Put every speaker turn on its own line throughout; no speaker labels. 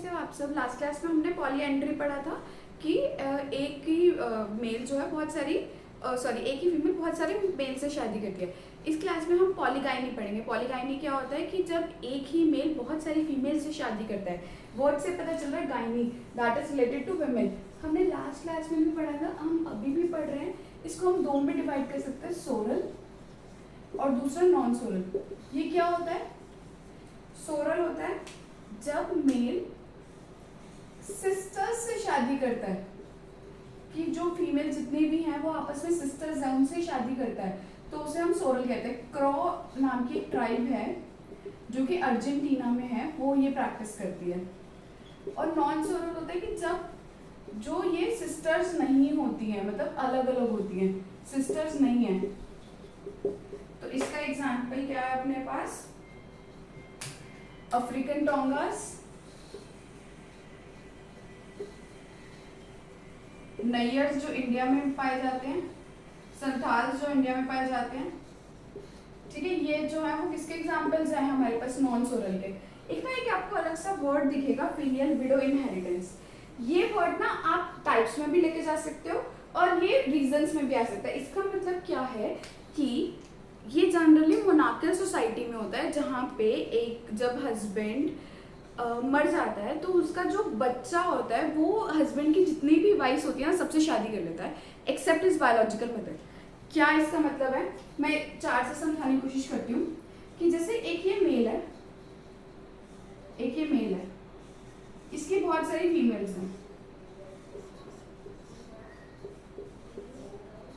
कैसे हो आप सब। लास्ट क्लास में हमने पॉलीएंड्री पढ़ा था कि एक ही मेल जो है बहुत सारी एक ही फीमेल बहुत सारे मेल से शादी करती है। इस क्लास में हम पॉलीगाइनी पढ़ेंगे। पॉलीगाइनी क्या होता है कि जब एक ही मेल बहुत सारी फीमेल से शादी करता है। वर्ड से पता चल रहा है gynae, that is related to women. हमने लास्ट क्लास में भी पढ़ा था, हम अभी भी पढ़ रहे हैं। इसको हम दो में डिवाइड कर सकते हैं, सोरल और दूसरा नॉन सोरल। ये क्या होता है? सोरल होता है जब मेल सिस्टर्स से शादी करता है, कि जो फीमेल जितने भी हैं वो आपस में सिस्टर्स हैं, उनसे शादी करता है, तो उसे हम सोरल कहते हैं। क्रो नाम की एक ट्राइब है जो कि अर्जेंटीना में है, वो ये प्रैक्टिस करती है। और नॉन सोरल होता है कि जब जो ये सिस्टर्स नहीं होती हैं, मतलब अलग अलग होती हैं, सिस्टर्स नहीं है। तो इसका एग्जाम्पल क्या है अपने पास? अफ्रीकन टोंगास, नैयर्स जो इंडिया में पाए जाते हैं, संथाल्स जो इंडिया में पाए जाते हैं। ठीक है, ये जो है वो किसके एग्जाम्पल्स हैं हमारे पास? नॉन सोरल के। एक ना एक आपको अलग सा वर्ड दिखेगा, फिलियल विडो इनहेरिटेंस। ये वर्ड ना आप टाइप्स में भी लेके जा सकते हो और ये रीजंस में भी आ सकता है। इसका मतलब क्या है कि ये जनरली मोनार्कियल सोसाइटी में होता है, जहाँ पे एक जब हस्बैंड मर जाता है तो उसका जो बच्चा होता है वो हस्बैंड की जितनी भी वाइफ्स होती है ना, सबसे शादी कर लेता है, एक्सेप्ट इज बायोलॉजिकल मदर। क्या इसका मतलब है? मैं चार से समझाने की कोशिश करती हूँ कि जैसे एक ये मेल है, एक ये मेल है, इसकी बहुत सारी फीमेल्स हैं।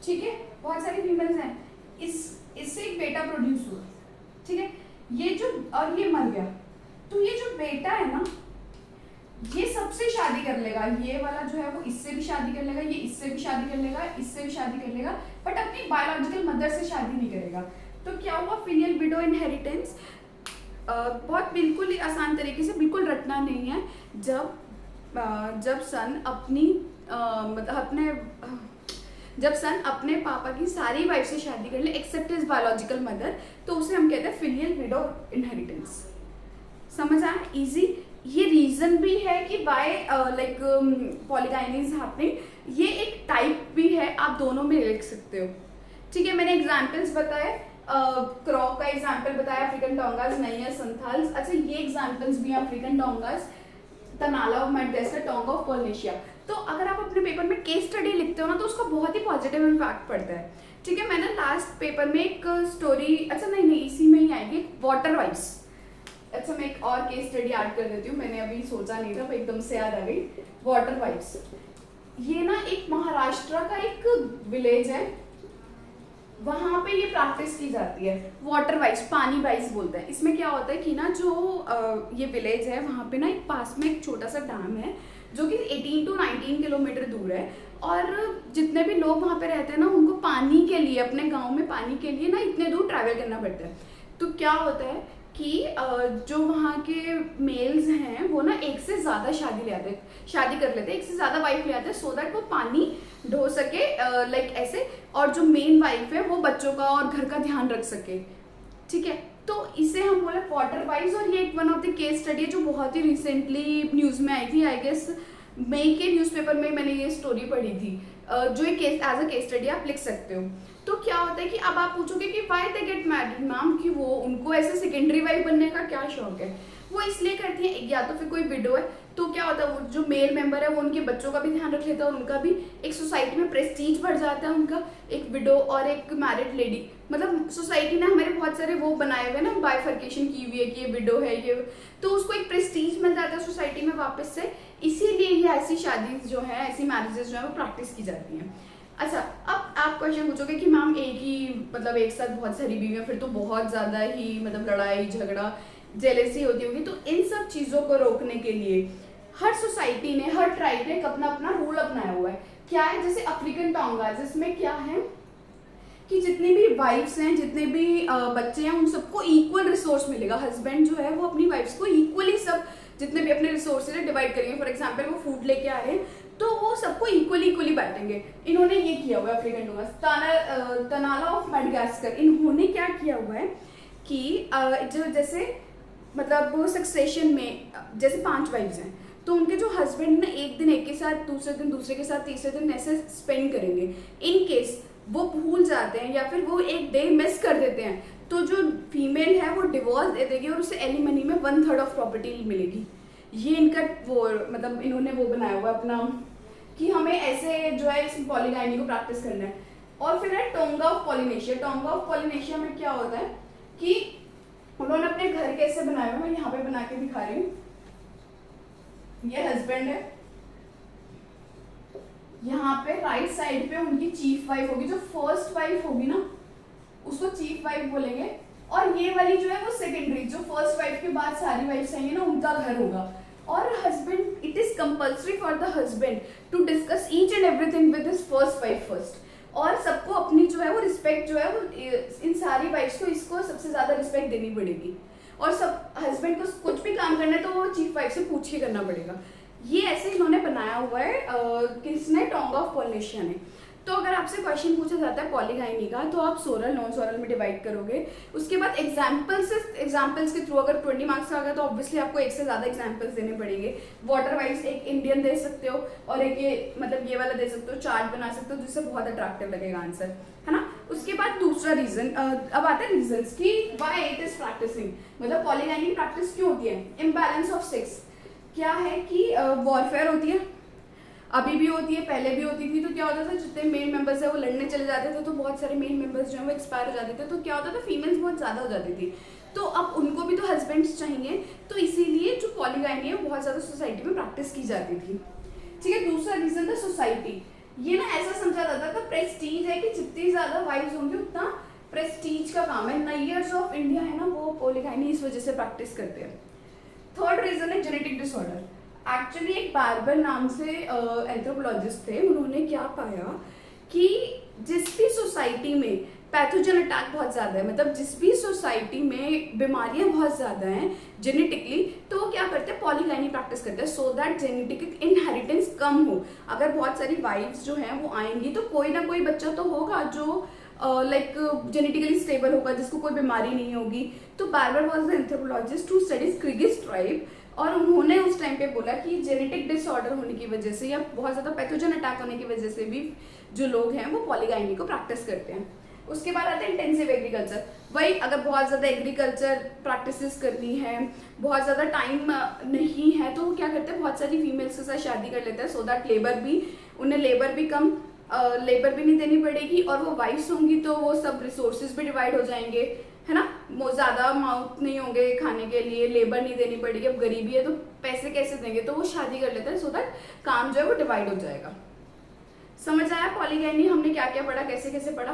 ठीक है, बहुत सारी फीमेल्स हैं। इससे एक बेटा प्रोड्यूस हुआ। ठीक है, ये जो और ये मर गया, तो ये जो बेटा है ना, ये सबसे शादी कर लेगा। ये वाला जो है वो इससे भी शादी कर लेगा, ये इससे भी शादी कर लेगा, इससे भी शादी कर लेगा, बट अपनी बायोलॉजिकल मदर से शादी नहीं करेगा। तो क्या हुआ? Filial window inheritance. बहुत बिल्कुल ही आसान तरीके से, बिल्कुल रटना नहीं है। जब सन अपनी जब सन अपने पापा की सारी वाइफ से शादी कर ले एक्सेप्ट हिज बायोलॉजिकल मदर, तो उसे हम कहते हैं फिलियल विडो इनहेरिटेंस। समझ आया? इजी। ये रीजन भी है कि why like polygyny is happening. ये एक टाइप भी है, आप दोनों में लिख सकते हो। ठीक है, मैंने एग्जाम्पल्स बताए, क्रो का एग्जाम्पल बताया, अफ्रीकन टोंगास, नैयर, संथाल्स। अच्छा, ये एग्जाम्पल्स भी हैं African Tongas, Tanala of Madagascar, Tonga of Polynesia. तो अगर आप अपने पेपर में केस स्टडी लिखते हो ना, तो उसका बहुत ही पॉजिटिव इम्पैक्ट पड़ता है। ठीक है, मैंने लास्ट पेपर में एक स्टोरी, अच्छा नहीं इसी में ही आएगी, वाटर वाइफ्स। अच्छा, मैं एक और केस स्टडी ऐड कर देती हूँ, मैंने अभी सोचा नहीं था, वो एकदम से याद आ गई। वाटर वाइफ्स, ये ना एक महाराष्ट्र का एक विलेज है, वहां पे ये प्रैक्टिस की जाती है। वाटर वाइफ्स, पानी वाइफ्स बोलते हैं। इसमें क्या होता है कि ना जो ये विलेज है, वहां पे ना एक पास में एक छोटा सा डैम है जो कि 18 to 19 किलोमीटर दूर है। और जितने भी लोग वहाँ पे रहते हैं ना, उनको पानी के लिए, अपने गांव में पानी के लिए ना इतने दूर ट्रैवल करना पड़ता है। तो क्या होता है कि जो वहाँ के मेल्स हैं वो ना एक से ज़्यादा शादी कर लेते हैं, एक से ज़्यादा वाइफ ले आते हैं, सो दैट वो पानी ढो सके, लाइक ऐसे, और जो मेन वाइफ है वो बच्चों का और घर का ध्यान रख सके। ठीक है, तो इसे हम बोले वाटर वाइफ्स। और ये एक one of the case study है जो बहुत ही रिसेंटली न्यूज़ में आई थी। आई गेस मई के न्यूज़पेपर में मैंने ये स्टोरी पढ़ी थी, जो एक case as a case study आप लिख सकते हो। तो क्या होता है कि अब आप पूछोगे कि why they get married ma'am, कि वो उनको ऐसे सेकेंडरी वाइफ बनने का क्या शौक है? वो इसलिए करती है, या तो फिर कोई विडो है, तो क्या होता है वो जो मेल मेंबर है वो उनके बच्चों का भी ध्यान रख लेता है, और उनका भी एक सोसाइटी में प्रेस्टीज बढ़ जाता है उनका, एक विडो और एक मैरिड लेडी। मतलब सोसाइटी ने हमारे बहुत सारे वो बनाए हुए ना, बाइफर्केशन की हुई है कि ये विडो है ये, तो उसको एक प्रेस्टीज मिल जाता है सोसाइटी में वापस से। इसीलिए ये ऐसी शादी जो है, ऐसी मैरिजेस जो है वो प्रैक्टिस की जाती हैं। अच्छा, अब आप क्वेश्चन पूछोगे कि मैम एक साथ बहुत सारी बीवियां, फिर तो बहुत ज़्यादा ही मतलब लड़ाई झगड़ा जेलेसी होती होगी। तो इन सब चीज़ों को रोकने के लिए हर सोसाइटी ने, हर ट्राइब ने अपना अपना रूल अपनाया हुआ है। क्या है? जैसे अफ्रीकन टोंगा, जिसमें क्या है कि जितनी भी वाइफ्स हैं, जितने भी बच्चे हैं, उन सबको इक्वल रिसोर्स मिलेगा। हस्बैंड जो है वो अपनी वाइफ्स को इक्वली सब जितने भी अपने रिसोर्सेज है डिवाइड करेंगे। फॉर एग्जाम्पल वो फूड लेके आ रहे हैं तो वो सबको इक्वली बांटेंगे। इन्होंने ये किया हुआ है अफ्रीकन टोंगा, तनाला ऑफ मेडागास्कर, इन्होंने क्या किया हुआ है कि जो जैसे मतलब सक्सेशन में जैसे 5 वाइफ्स हैं तो उनके जो हस्बैंड ना एक दिन एक के साथ, दूसरे दिन दूसरे के साथ, तीसरे दिन ऐसे स्पेंड करेंगे। इन केस वो भूल जाते हैं या फिर वो एक डे मिस कर देते हैं, तो जो फीमेल है वो डिवोर्स दे देगी और उसे एलिमनी में 1/3 ऑफ प्रॉपर्टी मिलेगी। ये इनका वो मतलब इन्होंने वो बनाया हुआ अपना कि हमें ऐसे जो है इस पॉलीगाइनी को प्रैक्टिस करना है। और फिर है tonga of Polynesia. Tonga of Polynesia में क्या होता है कि उन्होंने अपने घर कैसे बनाए हुए, मैं यहाँ पे बना के दिखा रही हूँ। ये हस्बैंड है, यहाँ पे राइट साइड पे उनकी चीफ वाइफ होगी, जो फर्स्ट वाइफ होगी ना उसको चीफ वाइफ बोलेंगे, और ये वाली जो है वो सेकेंडरी, जो फर्स्ट वाइफ के बाद सारी वाइफ्स आएंगी ना उनका घर होगा। और husband, it is compulsory for the husband to discuss each and everything with his first wife first. और सबको अपनी जो है वो रिस्पेक्ट जो है वो इन सारी वाइफ्स को इसको सबसे ज्यादा रिस्पेक्ट देनी पड़ेगी। और सब हस्बैंड को कुछ भी काम करना है तो वो चीफ वाइफ से पूछ के करना पड़ेगा। ये ऐसे इन्होंने बनाया हुआ है किसने, टोंगा ऑफ पॉलिनेशिया ने। तो अगर आपसे क्वेश्चन पूछा जाता है पॉलीगाइनी का तो आप सोरल नॉन सोरल में डिवाइड करोगे। उसके बाद एग्जाम्पल्स के थ्रू अगर 20 मार्क्स का आ गया तो ऑब्वियसली आपको एक से ज्यादा एग्जाम्पल्स देने पड़ेंगे। वाटर वाइज एक इंडियन दे सकते हो और एक ये मतलब ये वाला दे सकते हो, चार्ट बना सकते हो जिससे बहुत अट्रैक्टिव लगेगा आंसर, है ना। उसके बाद दूसरा रीजन, अब आता है रीजंस कि व्हाई इट इज प्रैक्टिसिंग, मतलब पॉलीगाइनी की प्रैक्टिस क्यों होती है। इम्बैलेंस ऑफ सेक्स, क्या है कि वॉरफेयर होती है, अभी भी होती है, पहले भी होती थी। तो क्या होता था, जितने मेल मेंबर्स है वो लड़ने चले जाते थे तो बहुत सारे मेल मेंबर्स जो है वो एक्सपायर हो जाते थे। तो क्या होता था, फीमेल्स बहुत ज़्यादा हो जाती थी। तो अब उनको भी तो हस्बैंड्स चाहिए, तो इसीलिए जो पॉलीगाइनी है वो बहुत ज़्यादा सोसाइटी में प्रैक्टिस की जाती थी। ठीक है, दूसरा रीजन था सोसाइटी। ये ना ऐसा समझा जाता था प्रेस्टीज है कि जितनी ज़्यादा वाइफ्स होंगी उतना प्रेस्टीज का काम है। नैयर्स ऑफ इंडिया है ना वो पॉलीगाइनी इस वजह से प्रैक्टिस करते हैं। थर्ड रीजन है जेनेटिक डिसऑर्डर। एक्चुअली एक बार्बर नाम से एंथ्रोपोलॉजिस्ट थे, उन्होंने क्या पाया कि जिस भी सोसाइटी में पैथोजन अटैक बहुत ज़्यादा है, मतलब जिस भी सोसाइटी में बीमारियां बहुत ज़्यादा हैं जेनेटिकली, तो वो क्या करते हैं, पॉलीगाइनी प्रैक्टिस करते हैं सो दैट जेनेटिक इनहेरिटेंस कम हो। अगर बहुत सारी वाइफ्स जो हैं वो आएंगी तो कोई ना कोई बच्चा तो होगा जो लाइक जेनेटिकली स्टेबल होगा, जिसको कोई बीमारी नहीं होगी। तो Barber was the anthropologist who studies Kirghiz tribe, और उन्होंने उस टाइम पे बोला कि जेनेटिक डिसऑर्डर होने की वजह से या बहुत ज़्यादा पैथोजन अटैक होने की वजह से भी जो लोग हैं वो पॉलीगाइनी को प्रैक्टिस करते हैं। उसके बाद आते हैं इंटेंसिव एग्रीकल्चर। वही अगर बहुत ज़्यादा एग्रीकल्चर प्रैक्टिसेस करनी है, बहुत ज़्यादा टाइम नहीं है, तो वो क्या करते हैं, बहुत सारी फीमेल्स के साथ शादी कर लेते हैं सो दैट उन्हें लेबर भी कम लेबर भी नहीं देनी पड़ेगी, और वो वाइफ्स होंगी तो वो सब रिसोर्सेज भी डिवाइड हो जाएंगे, है ना। ज़्यादा माउथ नहीं होंगे खाने के लिए, लेबर नहीं देनी पड़ेगी। अब गरीबी है तो पैसे कैसे देंगे, तो वो शादी कर लेते हैं सो दैट काम जो है वो डिवाइड हो जाएगा। समझ आया पॉलीगाइनी हमने क्या क्या पढ़ा, कैसे कैसे पढ़ा,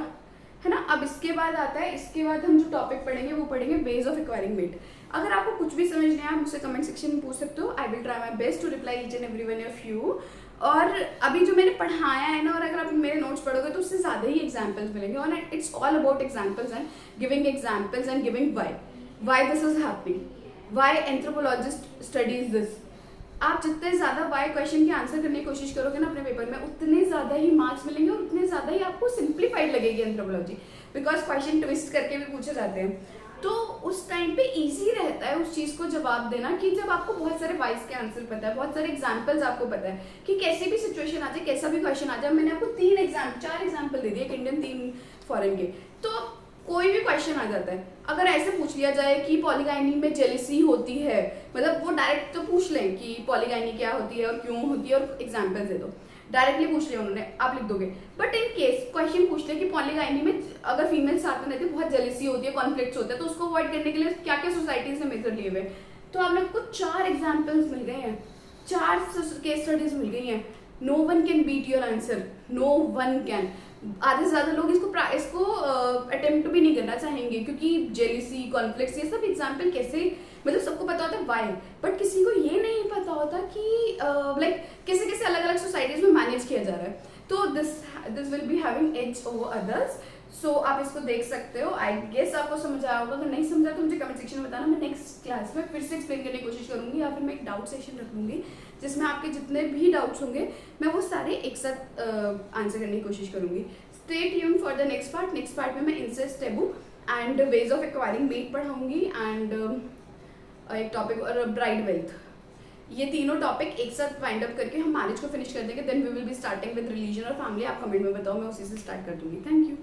है ना। अब इसके बाद आता है, इसके बाद हम जो टॉपिक पढ़ेंगे वो पढ़ेंगे वेज ऑफ एक्वायरिंग मेट। अगर आपको कुछ भी समझ नहीं आया आप मुझसे कमेंट सेक्शन में पूछ सकते हो। I will try my best to reply each and every one of you. और अभी जो मैंने पढ़ाया है ना, और अगर आप मेरे नोट्स पढ़ोगे तो उससे ज़्यादा ही एग्जाम्पल्स मिलेंगे, और it's all about examples and giving examples and giving why this is happening, why anthropologist studies this. आप जितने ज़्यादा वाई क्वेश्चन के आंसर करने की कोशिश करोगे ना अपने पेपर में, उतने ज़्यादा ही मार्क्स मिलेंगे और उतने ज़्यादा ही आपको सिंप्लीफाइड लगेगी एंथ्रोपोलॉजी, बिकॉज क्वेश्चन ट्विस्ट करके भी पूछे जाते हैं। तो उस टाइम पे इजी रहता है उस चीज़ को जवाब देना कि जब आपको बहुत सारे वाइज के आंसर पता है, बहुत सारे एग्जाम्पल्स आपको पता है कि कैसी भी सिचुएशन आ जाए, कैसा भी क्वेश्चन आ जाए। मैंने आपको 4 एग्जाम्पल दे दिए, एक इंडियन 3 फॉरेन के, तो कोई भी क्वेश्चन आ जाता है। अगर ऐसे पूछ लिया जाए कि पॉलीगाइनी में जेलिसी होती है, मतलब वो डायरेक्ट तो पूछ लें कि पॉलीगाइनी क्या होती है और क्यों होती है और एग्जाम्पल दे दो, डायरेक्टली पूछ लिया उन्होंने, आप लिख दोगे। बट इन केस क्वेश्चन पूछते हैं कि पॉलीगाइनी में अगर फीमेल साथ में रहती है, बहुत जेलिसी होती है, कॉन्फ्लिक्ट्स होते हैं, तो उसको अवॉइड करने के लिए क्या क्या सोसाइटीज ने मेजर लिए हुए, तो आप लोग को 4 एग्जाम्पल्स मिल गए हैं, 4 केस स्टडीज मिल गई हैं। No one can beat your answer, no one can. आधे से ज़्यादा लोग इसको अटेम्प्ट भी नहीं करना चाहेंगे, क्योंकि जेलिसी, कॉन्फ्लिक्ट्स, ये सब एग्जाम्पल कैसे, मतलब सबको पता होता है वाई, बट किसी को ये नहीं पता होता कि लाइक कैसे कैसे अलग अलग सोसाइटीज में मैनेज किया जा रहा है। तो this will be having edge over others. So आप इसको देख सकते हो। आई गेस आपको समझ आया होगा। अगर नहीं समझा तो मुझे कमेंट सेक्शन में बताना, मैं नेक्स्ट क्लास में फिर से एक्सप्लेन करने की कोशिश करूंगी, या फिर मैं एक डाउट सेशन रख लूंगी जिसमें आपके जितने भी डाउट्स होंगे मैं वो सारे एक साथ आंसर करने की कोशिश करूंगी। Stay tune for the next part. Next part में मैं incest, taboo and ways of acquiring mate पढ़ाऊंगी, एंड एक टॉपिक और ब्राइड वेल्थ, ये तीनों टॉपिक एक साथ वाइंड अप करके हम मैरिज को फिनिश कर देंगे, then we will be starting with religion और फैमिली। आप कमेंट में बताओ, मैं उसी से स्टार्ट कर दूंगी। Thank you.